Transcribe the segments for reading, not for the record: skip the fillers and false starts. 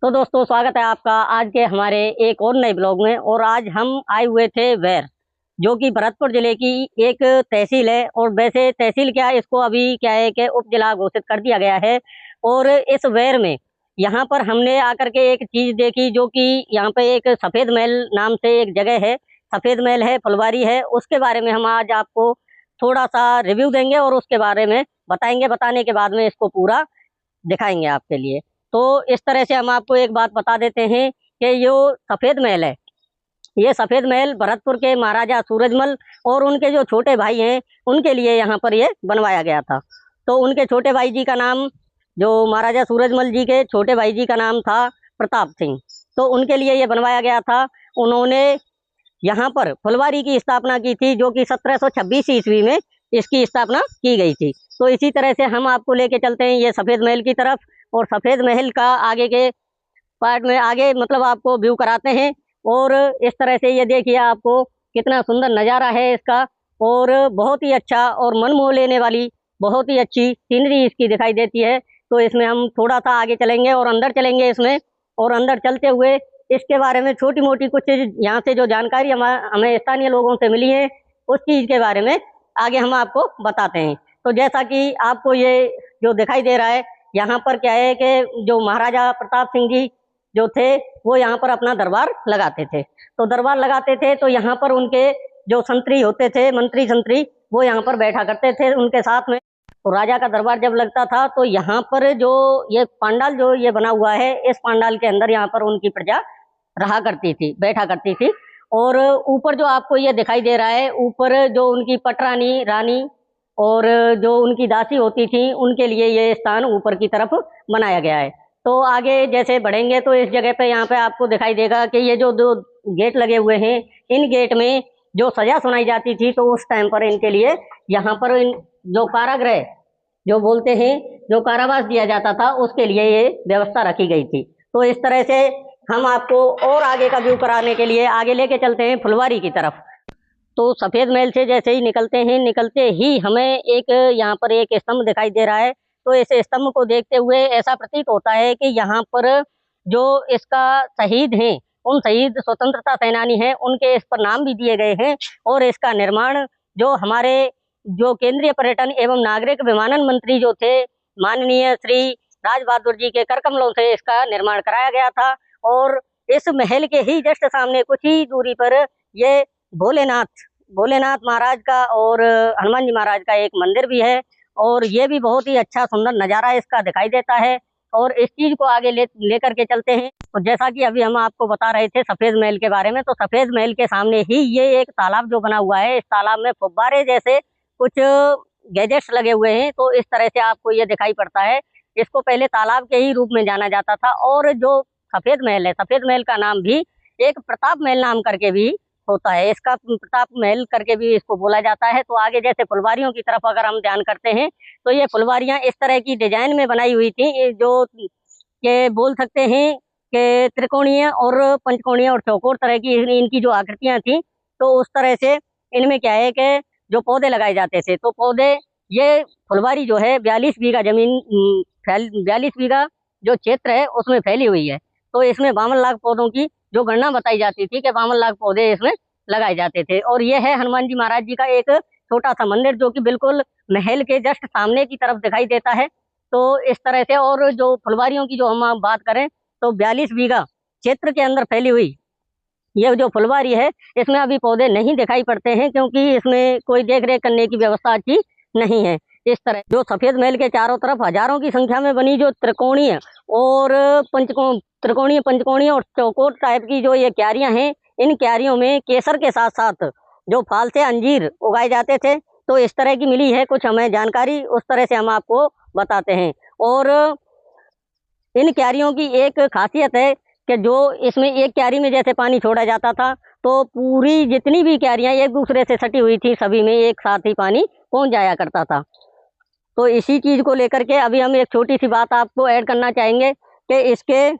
तो दोस्तों स्वागत है आपका आज के हमारे एक और नए ब्लॉग में। और आज हम आए हुए थे वैर, जो कि भरतपुर जिले की एक तहसील है। और वैसे तहसील क्या, इसको अभी क्या है कि उप जिला घोषित कर दिया गया है। और इस वैर में यहाँ पर हमने आकर के एक चीज देखी, जो कि यहाँ पे एक सफेद महल नाम से एक जगह है। सफेद महल है, फुलवारी है, उसके बारे में हम आज आपको थोड़ा सा रिव्यू देंगे और उसके बारे में बताएंगे। बताने के बाद में इसको पूरा दिखाएंगे आपके लिए। तो इस तरह से हम आपको एक बात बता देते हैं कि यो सफेद महल है, ये सफेद महल भरतपुर के महाराजा सूरजमल और उनके जो छोटे भाई हैं उनके लिए यहाँ पर ये बनवाया गया था। तो उनके छोटे भाई जी का नाम, जो महाराजा सूरजमल जी के छोटे भाई जी का नाम था प्रताप सिंह। तो उनके लिए ये बनवाया गया था। उन्होंने यहाँ पर फुलवारी की स्थापना की थी, जो कि 1726 ईस्वी में इसकी स्थापना की गई थी। तो इसी तरह से हम आपको लेके चलते हैं ये सफेद महल की तरफ, और सफेद महल का आगे के पार्ट में आगे मतलब आपको व्यू कराते हैं। और इस तरह से ये देखिए आपको कितना सुंदर नज़ारा है इसका, और बहुत ही अच्छा और मन मोह लेने वाली बहुत ही अच्छी सीनरी इसकी दिखाई देती है। तो इसमें हम थोड़ा सा आगे चलेंगे और अंदर चलेंगे इसमें, और अंदर चलते हुए इसके बारे में छोटी मोटी कुछ यहाँ से जो जानकारी हमें स्थानीय लोगों से मिली है उस चीज़ के बारे में आगे हम आपको बताते हैं। तो जैसा कि आपको ये जो दिखाई दे रहा है, यहाँ पर क्या है कि जो महाराजा प्रताप सिंह जी जो थे वो यहाँ पर अपना दरबार लगाते थे। तो दरबार लगाते थे तो यहाँ पर उनके जो संतरी होते थे, मंत्री संतरी, वो यहाँ पर बैठा करते थे उनके साथ में। तो राजा का दरबार जब लगता था तो यहाँ पर जो ये पांडाल जो ये बना हुआ है, इस पांडाल के अंदर यहाँ पर उनकी प्रजा रहा करती थी, बैठा करती थी। और ऊपर जो आपको ये दिखाई दे रहा है, ऊपर जो उनकी पटरानी रानी और जो उनकी दासी होती थी उनके लिए ये स्थान ऊपर की तरफ बनाया गया है। तो आगे जैसे बढ़ेंगे तो इस जगह पे यहाँ पे आपको दिखाई देगा कि ये जो दो गेट लगे हुए हैं, इन गेट में जो सजा सुनाई जाती थी तो उस टाइम पर इनके लिए यहाँ पर जो कारागृह जो बोलते हैं, जो कारावास दिया जाता था, उसके लिए ये व्यवस्था रखी गई थी। तो इस तरह से हम आपको और आगे का व्यू कराने के लिए आगे लेके चलते हैं फुलवारी की तरफ। तो सफेद महल से जैसे ही निकलते हैं, निकलते ही हमें एक यहाँ पर एक स्तंभ दिखाई दे रहा है। तो इस स्तंभ को देखते हुए ऐसा प्रतीत होता है कि यहाँ पर जो इसका शहीद हैं, उन शहीद स्वतंत्रता सेनानी हैं, उनके इस पर नाम भी दिए गए हैं। और इसका निर्माण जो हमारे जो केंद्रीय पर्यटन एवं नागरिक विमानन मंत्री जो थे माननीय श्री राज बहादुर जी के कर कमलों से इसका निर्माण कराया गया था। और इस महल के ही जस्ट सामने कुछ ही दूरी पर ये भोलेनाथ महाराज का और हनुमान जी महाराज का एक मंदिर भी है। और ये भी बहुत ही अच्छा सुंदर नज़ारा इसका दिखाई देता है। और इस चीज़ को आगे लेकर के चलते हैं। तो जैसा कि अभी हम आपको बता रहे थे सफ़ेद महल के बारे में, तो सफ़ेद महल के सामने ही ये एक तालाब जो बना हुआ है, इस तालाब में फुब्बारे जैसे कुछ गैजेट्स लगे हुए हैं। तो इस तरह से आपको ये दिखाई पड़ता है। इसको पहले तालाब के ही रूप में जाना जाता था। और जो सफ़ेद महल है, सफ़ेद महल का नाम भी एक प्रताप महल नाम करके भी होता है, इसका प्रताप महल करके भी इसको बोला जाता है। तो आगे जैसे फुलवारियों की तरफ अगर हम ध्यान करते हैं तो ये फुलवारियाँ इस तरह की डिजाइन में बनाई हुई थी, ये जो के बोल सकते हैं कि त्रिकोणीय और पंचकोणीय और चौकोर तरह की इनकी जो आकृतियाँ थी। तो उस तरह से इनमें क्या है कि जो पौधे लगाए जाते थे, तो पौधे ये फुलवारी जो है 42 बीघा जमीन 42 बीघा जो क्षेत्र है उसमें फैली हुई है। तो इसमें 52 लाख पौधों की जो गणना बताई जाती थी कि 52 लाख पौधे इसमें लगाए जाते थे। और ये है हनुमान जी महाराज जी का एक छोटा सा मंदिर, जो कि बिल्कुल महल के जस्ट सामने की तरफ दिखाई देता है। तो इस तरह से, और जो फुलवारियों की जो हम बात करें तो 42 बीघा क्षेत्र के अंदर फैली हुई ये जो फुलवारी है, इसमें अभी पौधे नहीं दिखाई पड़ते हैं, क्योंकि इसमें कोई देख रेख करने की व्यवस्था अच्छी नहीं है। इस तरह जो सफेद महल के चारों तरफ हजारों की संख्या में बनी जो त्रिकोणीय और पंचकोणीय और चौकोर टाइप की जो ये क्यारियां हैं, इन क्यारियों में केसर के साथ साथ जो फाल से अंजीर उगाए जाते थे। तो इस तरह की मिली है कुछ हमें जानकारी, उस तरह से हम आपको बताते हैं। और इन क्यारियों की एक खासियत है कि जो इसमें एक क्यारी में जैसे पानी छोड़ा जाता था, तो पूरी जितनी भी क्यारियां एक दूसरे से सटी हुई थी, सभी में एक साथ ही पानी पहुंच जाया करता था। तो इसी चीज़ को लेकर के अभी हम एक छोटी सी बात आपको ऐड करना चाहेंगे कि इसके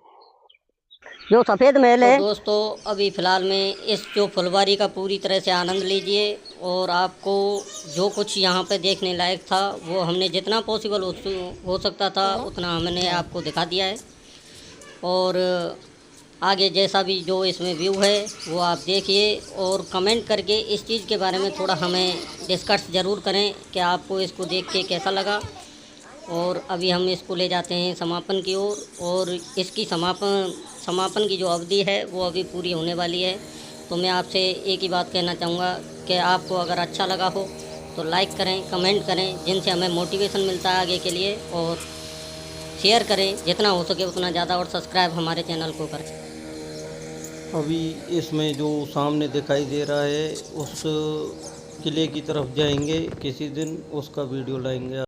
जो सफ़ेद महल है। तो दोस्तों अभी फ़िलहाल में इस जो फुलवारी का पूरी तरह से आनंद लीजिए। और आपको जो कुछ यहाँ पे देखने लायक था वो हमने जितना पॉसिबल हो सकता था उतना हमने आपको दिखा दिया है। और आगे जैसा भी जो इसमें व्यू है वो आप देखिए, और कमेंट करके इस चीज़ के बारे में थोड़ा हमें डिस्कस ज़रूर करें कि आपको इसको देख के कैसा लगा। और अभी हम इसको ले जाते हैं समापन की ओर, और इसकी समापन की जो अवधि है वो अभी पूरी होने वाली है। तो मैं आपसे एक ही बात कहना चाहूँगा कि आपको अगर अच्छा लगा हो तो लाइक करें, कमेंट करें, जिनसे हमें मोटिवेशन मिलता है आगे के लिए, और शेयर करें जितना हो सके उतना ज़्यादा, और सब्सक्राइब हमारे चैनल को करें। अभी इसमें जो सामने दिखाई दे रहा है उस किले की तरफ जाएंगे, किसी दिन उसका वीडियो लाएंगे।